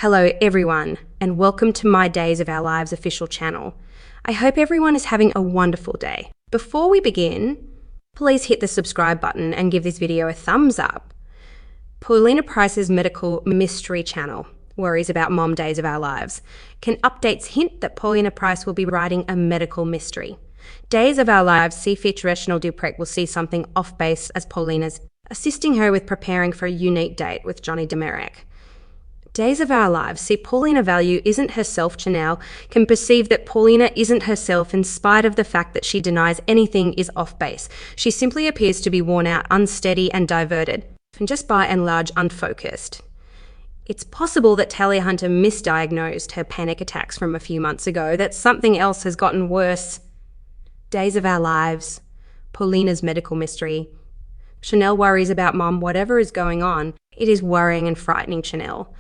Hello everyone, and welcome to my Days of Our Lives official channel. I hope everyone is having a wonderful day. Before we begin, please hit the subscribe button and give this video a thumbs up. Paulina Price's medical mystery channel, Worries About Mom Days of Our Lives, can updates hint that Paulina Price will be writing a medical mystery. Days of Our Lives see feature Chanel Duprec will see something off base as Paulina's, assisting her with preparing for a unique date with Johnny Demerec. Days of Our Lives see Paulina value isn't herself. Chanel can perceive that Paulina isn't herself in spite of the fact that she denies anything is off base. She simply appears to be worn out, unsteady and diverted, and just by and large unfocused. It's possible that Talia Hunter misdiagnosed her panic attacks from a few months ago, that something else has gotten worse. Days of Our Lives, Paulina's medical mystery. Chanel worries about Mom. Whatever is going on, it is worrying and frightening Chanel,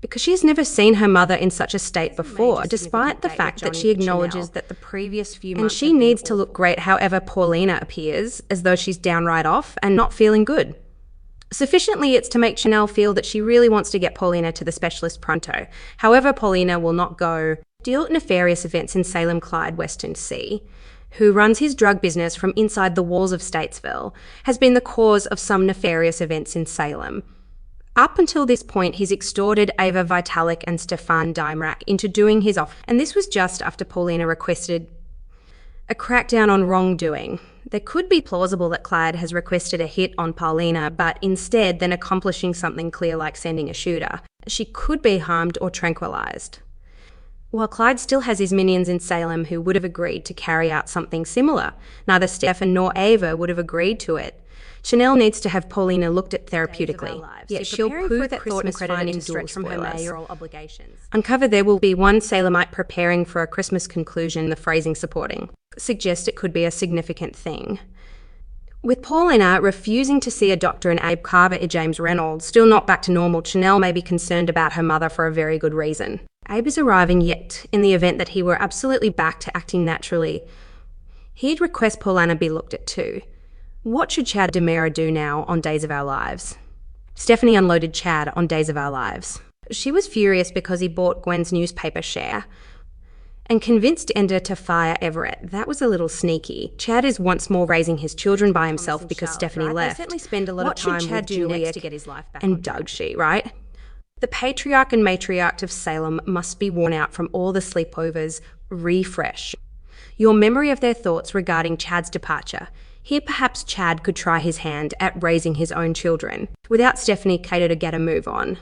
because she has never seen her mother in such a state before, despite the fact that she acknowledges that the previous few months, and she needs to look great. However, Paulina appears as though she's downright off and not feeling good. Sufficiently, it's to make Chanel feel that she really wants to get Paulina to the specialist pronto. However, Paulina will not go. Deal with nefarious events in Salem Clyde Western Sea, who runs his drug business from inside the walls of Statesville, has been the cause of some nefarious events in Salem. Up until this point, he's extorted Ava Vitalik and Stefan Dimrak into doing his off, and this was just after Paulina requested a crackdown on wrongdoing. There could be plausible that Clyde has requested a hit on Paulina, but instead than accomplishing something clear like sending a shooter, she could be harmed or tranquilized. While Clyde still has his minions in Salem who would have agreed to carry out something similar, neither Stefan nor Ava would have agreed to it. Chanel needs to have Paulina looked at therapeutically, yet she'll poo that thought and credit into stretch from her mayoral obligations. Uncover there will be one Salemite preparing for a Christmas conclusion, the phrasing supporting suggests it could be a significant thing. With Paulina refusing to see a doctor and Abe Carver and James Reynolds still not back to normal, Chanel may be concerned about her mother for a very good reason. Abe is arriving, yet in the event that he were absolutely back to acting naturally, he'd request Paulina be looked at too. What should Chad Demera do now on Days of Our Lives? Stephanie unloaded Chad on Days of Our Lives. She was furious because he bought Gwen's newspaper share and convinced Ender to fire Everett. That was a little sneaky. Chad is once more raising his children by himself because Stephanie left. They certainly spend a lot of time with Juliet to get his life back and Doug she, right? The patriarch and matriarch of Salem must be worn out from all the sleepovers. Refresh your memory of their thoughts regarding Chad's departure. Here perhaps Chad could try his hand at raising his own children, without Stephanie cater to get a move on.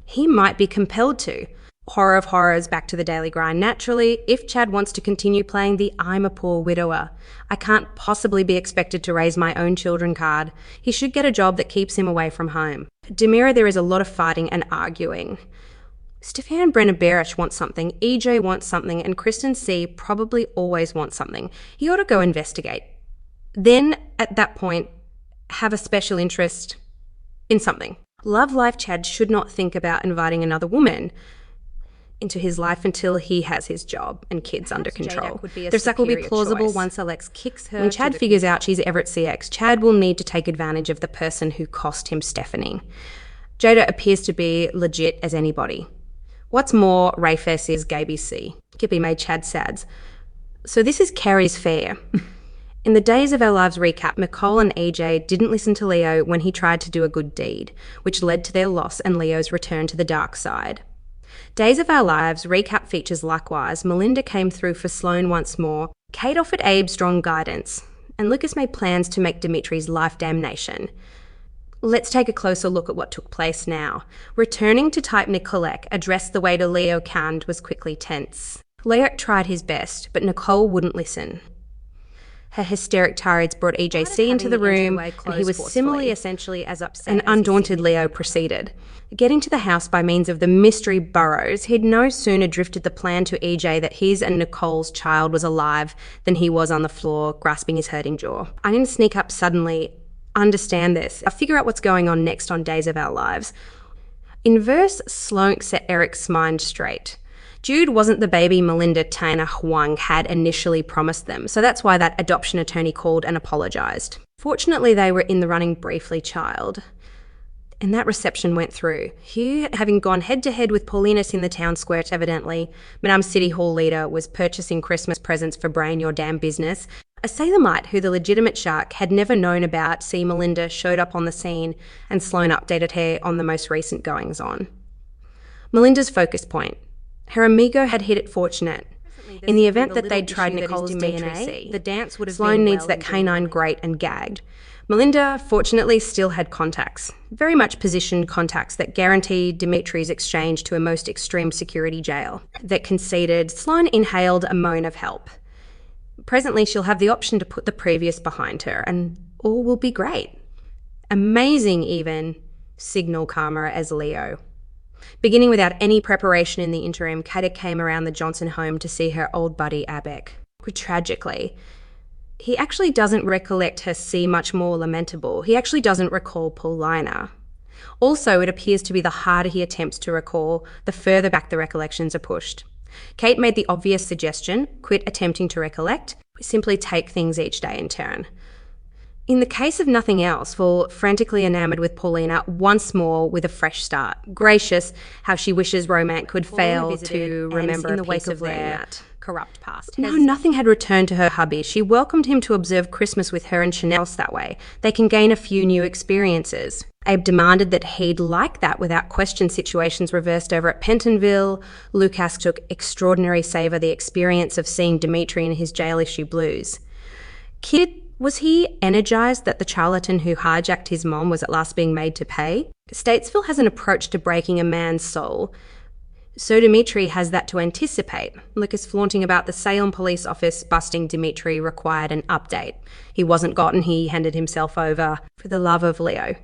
He might be compelled to. Horror of horrors, back to the daily grind. Naturally, if Chad wants to continue playing the I'm a poor widower, I can't possibly be expected to raise my own children card, he should get a job that keeps him away from home. Demera, there is a lot of fighting and arguing. Stefan and Brenna Barish want something, EJ wants something, and Kristen C probably always wants something. He ought to go investigate. Then, at that point, have a special interest in something. Love life Chad should not think about inviting another woman into his life until he has his job and kids under control. Their sack will be plausible once Alex kicks her. When Chad figures out she's Everett CX, Chad will need to take advantage of the person who cost him Stephanie. Jada appears to be legit as anybody. What's more, Rayfess is Gaby C. Kippy made Chad sads. So this is Carrie's fair. In the Days of Our Lives recap, Nicole and EJ didn't listen to Leo when he tried to do a good deed, which led to their loss and Leo's return to the dark side. Days of Our Lives recap features likewise. Melinda came through for Sloane once more. Kate offered Abe strong guidance, and Lucas made plans to make Dimitri's life damnation. Let's take a closer look at what took place now. Returning to type Nicolette, addressed the way to Leo Cand was quickly tense. Leo tried his best, but Nicole wouldn't listen. Her hysteric tirades brought EJC into the room, and he was similarly essentially as upset. An undaunted Leo proceeded. Getting to the house by means of the mystery burrows, he'd no sooner drifted the plan to EJ that his and Nicole's child was alive than he was on the floor, grasping his hurting jaw. I'm going to sneak up suddenly, understand this. I'll figure out what's going on next on Days of Our Lives. In verse, Sloane set Eric's mind straight. Jude wasn't the baby Melinda Taylor Huang had initially promised them, so that's why that adoption attorney called and apologised. Fortunately, they were in the running briefly, child. And that reception went through. Hugh, having gone head-to-head with Paulina in the town square, evidently, Madame City Hall leader was purchasing Christmas presents for Brain Your Damn Business. A Salemite who the legitimate shark had never known about, see Melinda, showed up on the scene and Sloane updated her on the most recent goings-on. Melinda's focus point. Her amigo had hit it fortunate. In the event that they'd tried Nicole's DNA, the dance would have Sloane needs that canine grate and gagged. Melinda, fortunately, still had contacts, very much positioned contacts that guaranteed Dimitri's exchange to a most extreme security jail. That conceded, Sloane inhaled a moan of help. Presently, she'll have the option to put the previous behind her, and all will be great. Amazing, even. Signal karma as Leo. Beginning without any preparation in the interim, Kata came around the Johnson home to see her old buddy Abek. Tragically, he actually doesn't recollect her see much more lamentable. He actually doesn't recall Paulina. Also, it appears to be the harder he attempts to recall, the further back the recollections are pushed. Kate made the obvious suggestion, quit attempting to recollect, simply take things each day in turn. In the case of nothing else, fall frantically enamoured with Paulina once more with a fresh start. Gracious, how she wishes romance could fail to remember in the wake of their corrupt past. No, nothing had returned to her hubby. She welcomed him to observe Christmas with her and Chanel's that way. They can gain a few new experiences. Abe demanded that he'd like that without question. Situations reversed over at Pentonville. Lucas took extraordinary savour the experience of seeing Dimitri in his jail issue blues. Kid, was he energised that the charlatan who hijacked his mom was at last being made to pay? Statesville has an approach to breaking a man's soul. So Dimitri has that to anticipate. Lucas flaunting about the Salem police office busting Dimitri required an update. He wasn't gotten, he handed himself over for the love of Leo.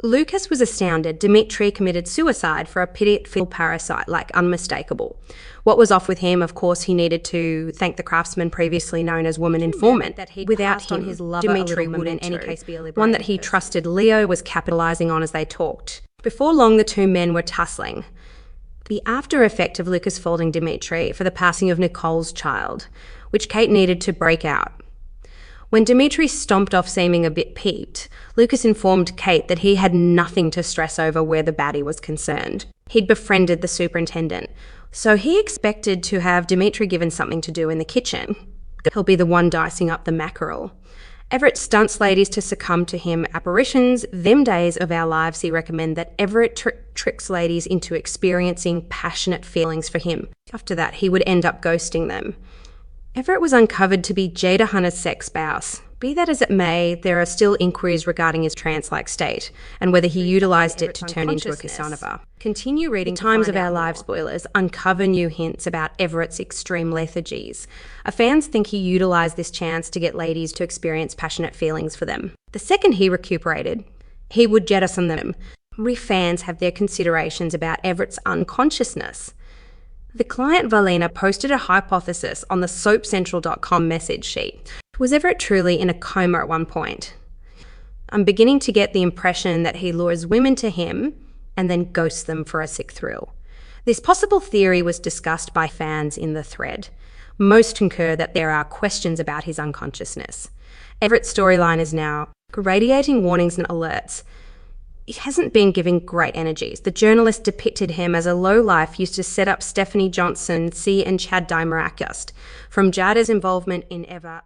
Lucas was astounded. Dimitri committed suicide for a pitiful parasite, like unmistakable. What was off with him? Of course, he needed to thank the craftsman previously known as woman informant. Without him, his lover, Dimitri would in any case be a liberated one that he trusted Leo was capitalising on as they talked. Before long, the two men were tussling. The after effect of Lucas faulting Dimitri for the passing of Nicole's child, which Kate needed to break out. When Dimitri stomped off seeming a bit peeved, Lucas informed Kate that he had nothing to stress over where the baddie was concerned. He'd befriended the superintendent, so he expected to have Dimitri given something to do in the kitchen. He'll be the one dicing up the mackerel. Everett stunts ladies to succumb to him apparitions. Them days of our lives, he recommend that Everett tricks ladies into experiencing passionate feelings for him. After that, he would end up ghosting them. Everett was uncovered to be Jada Hunter's sex spouse. Be that as it may, there are still inquiries regarding his trance-like state and whether he utilised it to turn into a Casanova. Continue reading Times of Our Lives spoilers uncover new hints about Everett's extreme lethargies. Fans think he utilised this chance to get ladies to experience passionate feelings for them. The second he recuperated, he would jettison them. Fans have their considerations about Everett's unconsciousness. The client Paulina posted a hypothesis on the SoapCentral.com message sheet. Was Everett truly in a coma at one point? I'm beginning to get the impression that he lures women to him and then ghosts them for a sick thrill. This possible theory was discussed by fans in the thread. Most concur that there are questions about his unconsciousness. Everett's storyline is now radiating warnings and alerts. He hasn't been giving great energies. The journalist depicted him as a lowlife used to set up Stephanie Johnson, C and Chad Dimarakis. From Jada's involvement in Ever